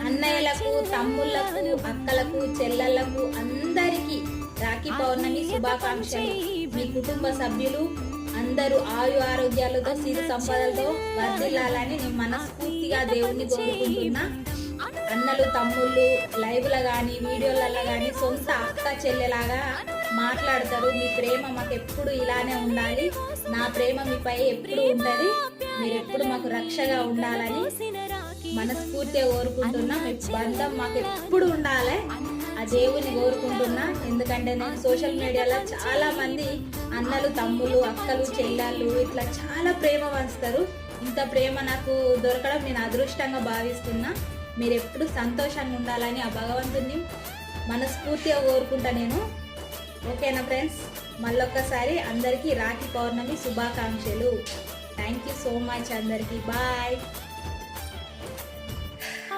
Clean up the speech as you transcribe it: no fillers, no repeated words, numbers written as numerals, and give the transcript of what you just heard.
అన్నయ్యలకు, తమ్ముళ్లకు, అక్కలకు, చెల్లెళ్లకు అందరికీ రాఖీ పౌర్ణమి శుభాకాంక్షలు. మీ కుటుంబ సభ్యులు అందరూ ఆయు ఆరోగ్యాలతో సిరి సంపదలతో వర్ధిల్లాలని నేను మనస్ఫూర్తిగా దేవుణ్ణి కోరుకుంటున్నా. అన్నలు, తమ్ముళ్ళు లైవ్లో కానీ వీడియోలలో కానీ సొంత అక్క చెల్లెలాగా మాట్లాడతారు. మీ ప్రేమ మాకు ఎప్పుడు ఇలానే ఉండాలి. నా ప్రేమ మీపై ఎప్పుడు ఉంటుంది. మీరు ఎప్పుడు మాకు రక్షగా ఉండాలని మనస్ఫూర్తిగా కోరుకుంటున్నా. మీ బంధం మాకు ఎప్పుడు ఉండాలి ఆ దేవుని కోరుకుంటున్నా. ఎందుకంటే నేను సోషల్ మీడియాలో చాలా మంది అన్నలు, తమ్ముళ్ళు, అక్కలు, చెల్లెళ్ళు ఇట్లా చాలా ప్రేమ పంచుతారు. ఇంత ప్రేమ నాకు దొరకడం నేను అదృష్టంగా భావిస్తున్నా. మీరు ఎప్పుడు సంతోషంగా ఉండాలని ఆ భగవంతుని మనస్ఫూర్తిగా కోరుకుంటా నేను. ఓకేనా ఫ్రెండ్స్, మళ్ళొక్కసారి అందరికీ రాఖీ పౌర్ణమి శుభాకాంక్షలు. థ్యాంక్ యూ సో మచ్ అందరికీ. బాయ్.